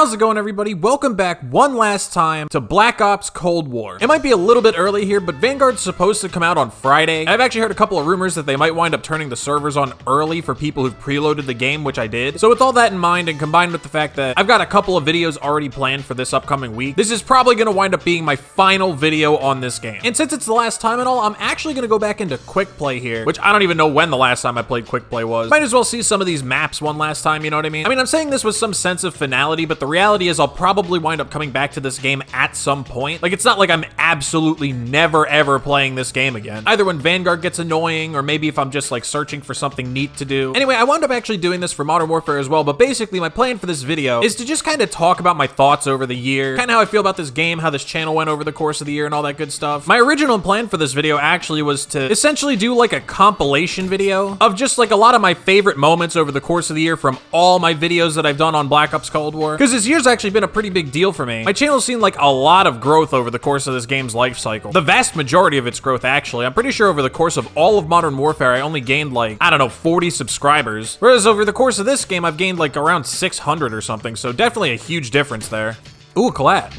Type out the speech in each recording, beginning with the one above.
How's it going, everybody? Welcome back one last time to Black Ops Cold War. It might be a little bit early here, but Vanguard's supposed to come out on Friday. I've actually heard a couple of rumors that they might wind up turning the servers on early for people who've preloaded the game, which I did. So with all that in mind, and combined with the fact that I've got a couple of videos already planned for this upcoming week, this is probably going to wind up being my final video on this game. And since it's the last time and all, I'm actually going to go back into quick play here, which I don't even know when the last time I played quick play was. Might as well see some of these maps one last time, you know what I mean? I'm saying this with some sense of finality, but the reality is I'll probably wind up coming back to this game at some point. Like, it's not like I'm absolutely never ever playing this game again. Either when Vanguard gets annoying, or maybe if I'm just like searching for something neat to do. Anyway, I wound up actually doing this for Modern Warfare as well, but basically my plan for this video is to just kind of talk about my thoughts over the year, kind of how I feel about this game, how this channel went over the course of the year and all that good stuff. My original plan for this video actually was to essentially do like a compilation video of just like a lot of my favorite moments over the course of the year from all my videos that I've done on Black Ops Cold War, because this year's actually been a pretty big deal for me. My channel's seen like a lot of growth over the course of this game's life cycle. The vast majority of its growth, actually. I'm pretty sure over the course of all of Modern Warfare, I only gained like, I don't know, 40 subscribers. Whereas over the course of this game, I've gained like around 600 or something. So definitely a huge difference there. Ooh, a collab.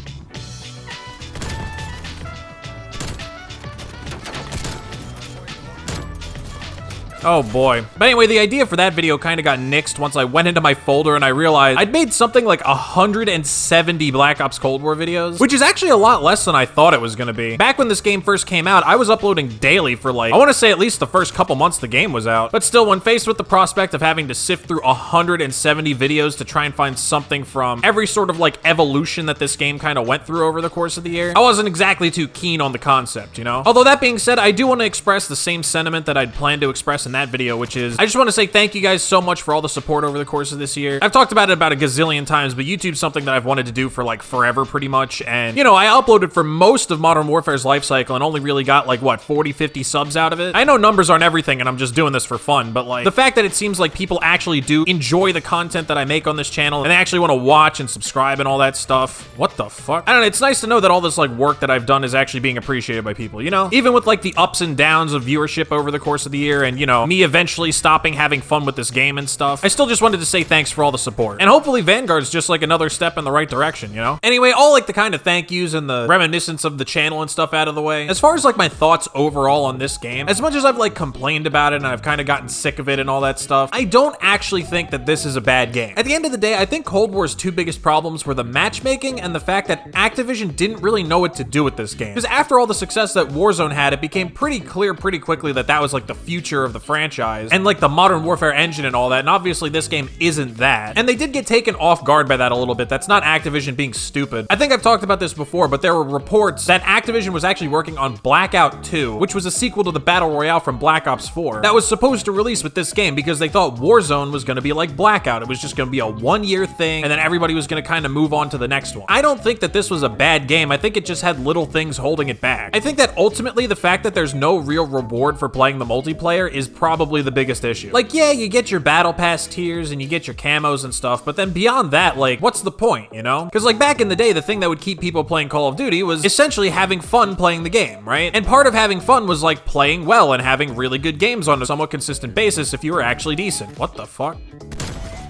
Oh boy. But anyway, the idea for that video kind of got nixed once I went into my folder and I realized I'd made something like 170 Black Ops Cold War videos, which is actually a lot less than I thought it was gonna be. Back when this game first came out, I was uploading daily for like, I wanna say at least the first couple months the game was out. But still, when faced with the prospect of having to sift through 170 videos to try and find something from every sort of like evolution that this game kind of went through over the course of the year, I wasn't exactly too keen on the concept, you know? Although that being said, I do want to express the same sentiment that I'd planned to express in that video, which is I just want to say thank you guys so much for all the support over the course of this year. I've talked about it about a gazillion times, but YouTube's something that I've wanted to do for like forever pretty much, and you know, I uploaded for most of Modern Warfare's life cycle and only really got like what, 40-50 subs out of it. I know numbers aren't everything and I'm just doing this for fun, but like the fact that it seems like people actually do enjoy the content that I make on this channel and they actually want to watch and subscribe and all that stuff. What the fuck? I don't know, it's nice to know that all this like work that I've done is actually being appreciated by people, you know? Even with like the ups and downs of viewership over the course of the year and, you know, me eventually stopping having fun with this game and stuff, I still just wanted to say thanks for all the support. And hopefully Vanguard's just like another step in the right direction, you know? Anyway, all like the kind of thank yous and the reminiscence of the channel and stuff out of the way. As far as like my thoughts overall on this game, as much as I've like complained about it and I've kind of gotten sick of it and all that stuff, I don't actually think that this is a bad game. At the end of the day, I think Cold War's two biggest problems were the matchmaking and the fact that Activision didn't really know what to do with this game. Because after all the success that Warzone had, it became pretty clear pretty quickly that that was like the future of the franchise and like the Modern Warfare engine and all that, and obviously this game isn't that. And they did get taken off guard by that a little bit. That's not Activision being stupid. I think I've talked about this before, but there were reports that Activision was actually working on Blackout 2, which was a sequel to the Battle Royale from Black Ops 4, that was supposed to release with this game because they thought Warzone was going to be like Blackout. It was just going to be a one-year thing, and then everybody was going to kind of move on to the next one. I don't think that this was a bad game. I think it just had little things holding it back. I think that ultimately the fact that there's no real reward for playing the multiplayer is probably the biggest issue. Like, yeah, you get your battle pass tiers and you get your camos and stuff, but then beyond that, like, what's the point, you know? Because like back in the day, the thing that would keep people playing Call of Duty was essentially having fun playing the game, right? And part of having fun was like playing well and having really good games on a somewhat consistent basis if you were actually decent. What the fuck?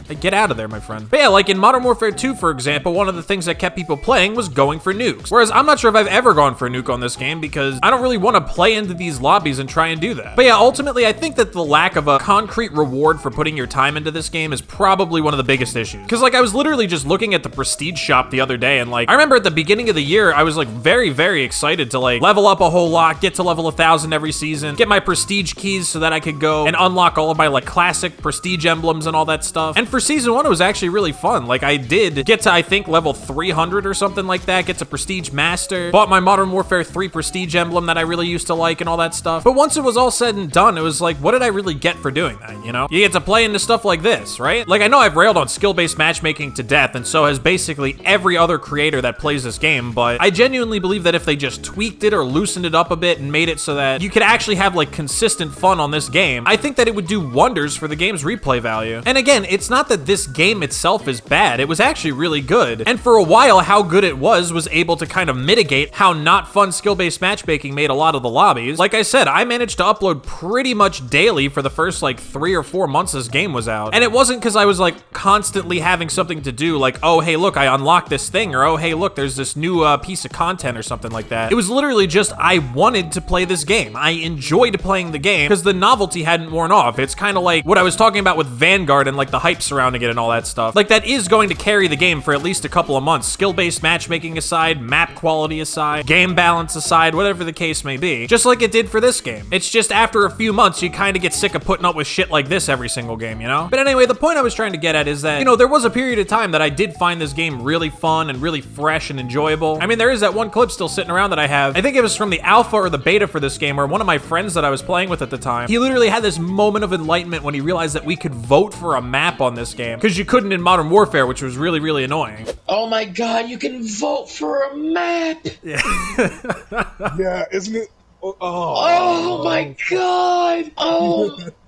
Hey, get out of there, my friend. But yeah, like in Modern Warfare 2, for example, one of the things that kept people playing was going for nukes. Whereas I'm not sure if I've ever gone for a nuke on this game because I don't really want to play into these lobbies and try and do that. But yeah, ultimately, I think that the lack of a concrete reward for putting your time into this game is probably one of the biggest issues. Because like I was literally just looking at the prestige shop the other day and like, I remember at the beginning of the year, I was like very, very excited to like level up a whole lot, get to level 1,000 every season, get my prestige keys so that I could go and unlock all of my like classic prestige emblems and all that stuff. And for season 1, it was actually really fun. Like I did get to, I think, level 300 or something like that, get to prestige master, bought my Modern Warfare 3 prestige emblem that I really used to like and all that stuff. But once it was all said and done, it was like, what did I really get for doing that, you know? You get to play into stuff like this, right? Like I know I've railed on skill-based matchmaking to death, and so has basically every other creator that plays this game, but I genuinely believe that if they just tweaked it or loosened it up a bit and made it so that you could actually have like consistent fun on this game, I think that it would do wonders for the game's replay value. And again, it's not not that this game itself is bad, it was actually really good. And for a while, how good it was able to kind of mitigate how not fun skill-based matchmaking made a lot of the lobbies. Like I said, I managed to upload pretty much daily for the first like 3 or 4 months this game was out. And it wasn't because I was like constantly having something to do, like, oh, hey, look, I unlocked this thing, or oh, hey, look, there's this new piece of content or something like that. It was literally just, I wanted to play this game. I enjoyed playing the game because the novelty hadn't worn off. It's kind of like what I was talking about with Vanguard and like the hype surrounding it and all that stuff. Like that is going to carry the game for at least a couple of months. Skill-based matchmaking aside, map quality aside, game balance aside, whatever the case may be. Just like it did for this game. It's just after a few months, you kind of get sick of putting up with shit like this every single game, you know? But anyway, the point I was trying to get at is that, you know, there was a period of time that I did find this game really fun and really fresh and enjoyable. I mean, there is that one clip still sitting around that I have. I think it was from the alpha or the beta for this game, where one of my friends that I was playing with at the time, he literally had this moment of enlightenment when he realized that we could vote for a map on this game, because you couldn't in Modern Warfare, which was really, really annoying. Oh my god, you can vote for a map! Yeah. Yeah, isn't it? Oh my god!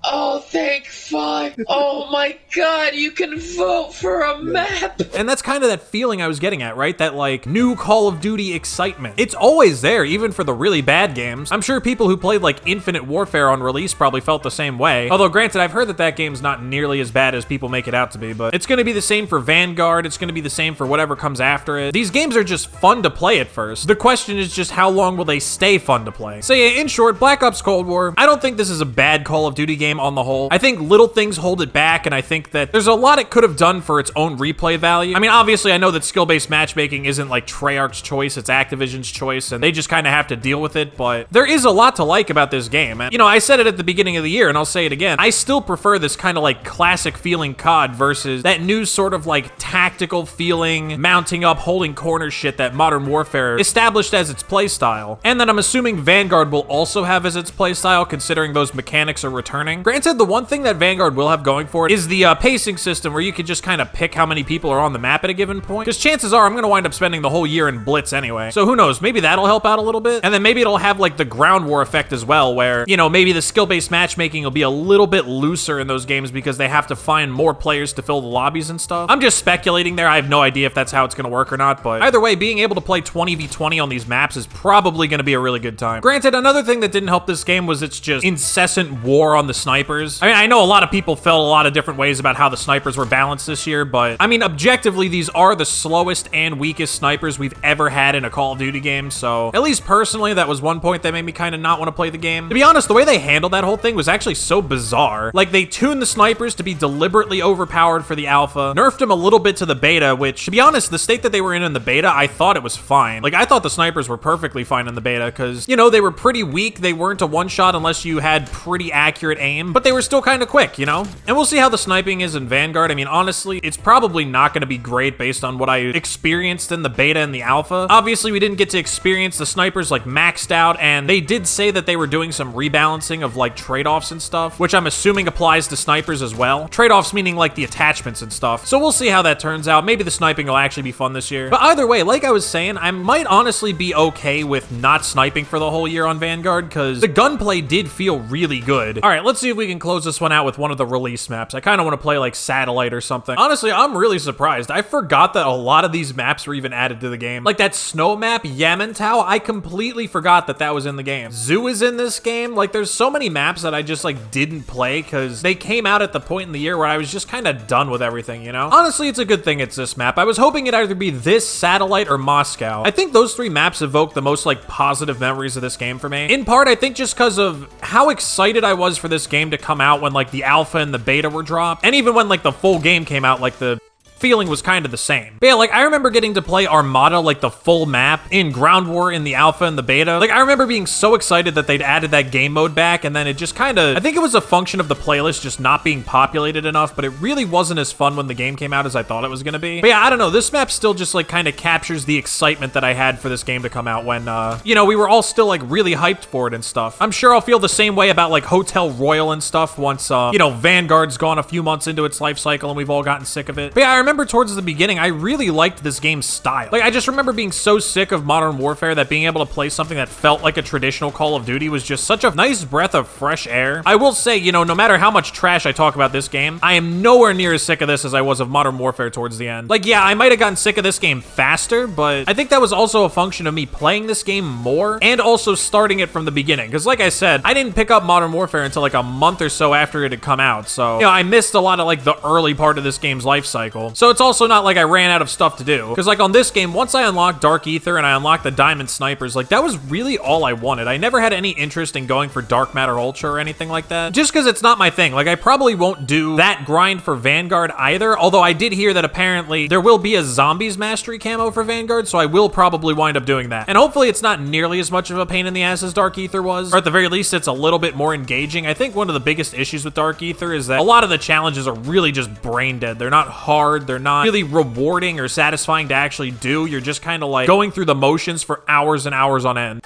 Oh, thank fuck! Oh my god, you can vote for a map! And that's kind of that feeling I was getting at, right? That like new Call of Duty excitement. It's always there, even for the really bad games. I'm sure people who played like Infinite Warfare on release probably felt the same way. Although granted, I've heard that that game's not nearly as bad as people make it out to be, but it's gonna be the same for Vanguard. It's gonna be the same for whatever comes after it. These games are just fun to play at first. The question is just how long will they stay fun to play? So yeah, in short, Black Ops Cold War, I don't think this is a bad Call of Duty game on the whole. I think little things hold it back, and I think that there's a lot it could have done for its own replay value. I mean, obviously, I know that skill-based matchmaking isn't like Treyarch's choice, it's Activision's choice, and they just kind of have to deal with it, but there is a lot to like about this game. And, you know, I said it at the beginning of the year, and I'll say it again, I still prefer this kind of like classic feeling COD versus that new sort of like tactical feeling, mounting up, holding corner shit that Modern Warfare established as its playstyle, and that I'm assuming Vanguard will also have as its playstyle, considering those mechanics are returning. Granted, the one thing that Vanguard will have going for it is the pacing system, where you can just kind of pick how many people are on the map at a given point, because chances are I'm going to wind up spending the whole year in Blitz anyway. So who knows, maybe that'll help out a little bit, and then maybe it'll have like the ground war effect as well, where, you know, maybe the skill-based matchmaking will be a little bit looser in those games because they have to find more players to fill the lobbies and stuff. I'm just speculating there. I have no idea if that's how it's going to work or not, but either way, being able to play 20v20 on these maps is probably going to be a really good time. Granted, another thing that didn't help this game was its just incessant war on the snipers. I mean, I know a lot of people felt a lot of different ways about how the snipers were balanced this year, but I mean, objectively, these are the slowest and weakest snipers we've ever had in a Call of Duty game, so at least personally, that was one point that made me kind of not want to play the game. To be honest, the way they handled that whole thing was actually so bizarre. Like, they tuned the snipers to be deliberately overpowered for the alpha, nerfed them a little bit to the beta, which, to be honest, the state that they were in the beta, I thought it was fine. Like, I thought the snipers were perfectly fine in the beta, because, you know, they were pretty weak. They weren't a one-shot unless you had pretty accurate aim, but they were still kind of quick, you know? And we'll see how the sniping is in Vanguard. I mean, honestly, it's probably not going to be great based on what I experienced in the beta and the alpha. Obviously, we didn't get to experience the snipers like maxed out, and they did say that they were doing some rebalancing of like trade-offs and stuff, which I'm assuming applies to snipers as well. Trade-offs meaning like the attachments and stuff. So we'll see how that turns out. Maybe the sniping will actually be fun this year. But either way, like I was saying, I might honestly be okay with not sniping for the whole year on Vanguard, because the gunplay did feel really good. All right, let's see if we can close this one out with one of the release maps. I kind of want to play like Satellite or something. Honestly, I'm really surprised. I forgot that a lot of these maps were even added to the game. Like that snow map, Yamantau, I completely forgot that that was in the game. Zoo is in this game. Like, there's so many maps that I just like didn't play because they came out at the point in the year where I was just kind of done with everything, you know? Honestly, it's a good thing it's this map. I was hoping it'd either be this, Satellite, or Moscow. I think those three maps evoke the most like positive memories of this game for me. In part, I think just because of how excited I was for this game to come out when like the alpha and the beta were dropped, and even when like the full game came out, like the feeling was kind of the same. But yeah, like I remember getting to play Armada, like the full map in Ground War in the alpha and the beta. Like I remember being so excited that they'd added that game mode back, and then it just kind of, I think it was a function of the playlist just not being populated enough, but it really wasn't as fun when the game came out as I thought it was gonna be. But yeah, I don't know, this map still just like kind of captures the excitement that I had for this game to come out when, you know, we were all still like really hyped for it and stuff. I'm sure I'll feel the same way about like Hotel Royal and stuff once, you know, Vanguard's gone a few months into its life cycle and we've all gotten sick of it. But yeah, I remember towards the beginning, I really liked this game's style. Like, I just remember being so sick of Modern Warfare that being able to play something that felt like a traditional Call of Duty was just such a nice breath of fresh air. I will say, you know, no matter how much trash I talk about this game, I am nowhere near as sick of this as I was of Modern Warfare towards the end. Like, yeah, I might have gotten sick of this game faster, but I think that was also a function of me playing this game more and also starting it from the beginning. Because like I said, I didn't pick up Modern Warfare until like a month or so after it had come out. So, you know, I missed a lot of like the early part of this game's life cycle. So it's also not like I ran out of stuff to do. Because like on this game, once I unlocked Dark Ether and I unlocked the Diamond Snipers, like that was really all I wanted. I never had any interest in going for Dark Matter Ultra or anything like that. Just because it's not my thing. Like I probably won't do that grind for Vanguard either. Although I did hear that apparently there will be a Zombies Mastery camo for Vanguard. So I will probably wind up doing that. And hopefully it's not nearly as much of a pain in the ass as Dark Ether was. Or at the very least, it's a little bit more engaging. I think one of the biggest issues with Dark Ether is that a lot of the challenges are really just brain dead. They're not hard. They're not really rewarding or satisfying to actually do. You're just kind of like going through the motions for hours and hours on end.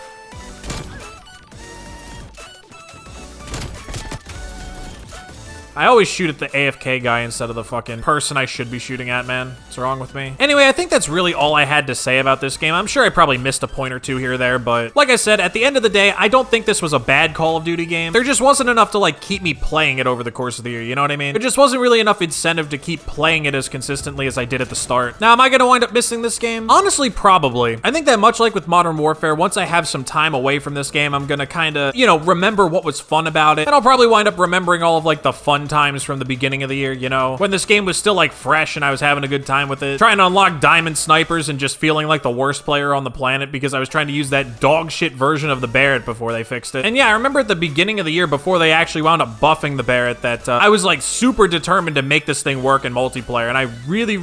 I always shoot at the AFK guy instead of the fucking person I should be shooting at, man. What's wrong with me? Anyway, I think that's really all I had to say about this game. I'm sure I probably missed a point or two here or there, but like I said, at the end of the day, I don't think this was a bad Call of Duty game. There just wasn't enough to like keep me playing it over the course of the year, you know what I mean? There just wasn't really enough incentive to keep playing it as consistently as I did at the start. Now, am I gonna wind up missing this game? Honestly, probably. I think that much like with Modern Warfare, once I have some time away from this game, I'm gonna kind of, you know, remember what was fun about it, and I'll probably wind up remembering all of like the fun times from the beginning of the year, you know, when this game was still like fresh and I was having a good time with it, trying to unlock Diamond Snipers and just feeling like the worst player on the planet because I was trying to use that dog shit version of the Barrett before they fixed it. And yeah, I remember at the beginning of the year before they actually wound up buffing the Barrett that I was like super determined to make this thing work in multiplayer, and I really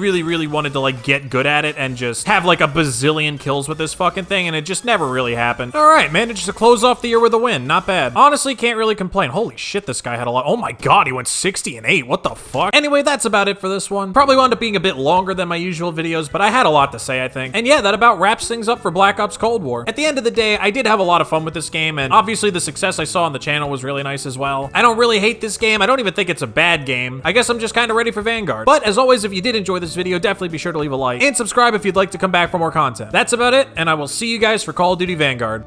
wanted to like get good at it and just have like a bazillion kills with this fucking thing, and it just never really happened. All right, managed to close off the year with a win. Not bad. Honestly, can't really complain. Holy shit, this guy had a lot. Oh my god, he went 60-8. What the fuck? Anyway, that's about it for this one. Probably wound up being a bit longer than my usual videos, but I had a lot to say, I think. And yeah, that about wraps things up for Black Ops Cold War. At the end of the day, I did have a lot of fun with this game, and obviously the success I saw on the channel was really nice as well. I don't really hate this game. I don't even think it's a bad game. I guess I'm just kind of ready for Vanguard. But as always, if you did enjoy this video, definitely be sure to leave a like and subscribe if you'd like to come back for more content. That's about it, and I will see you guys for Call of Duty Vanguard.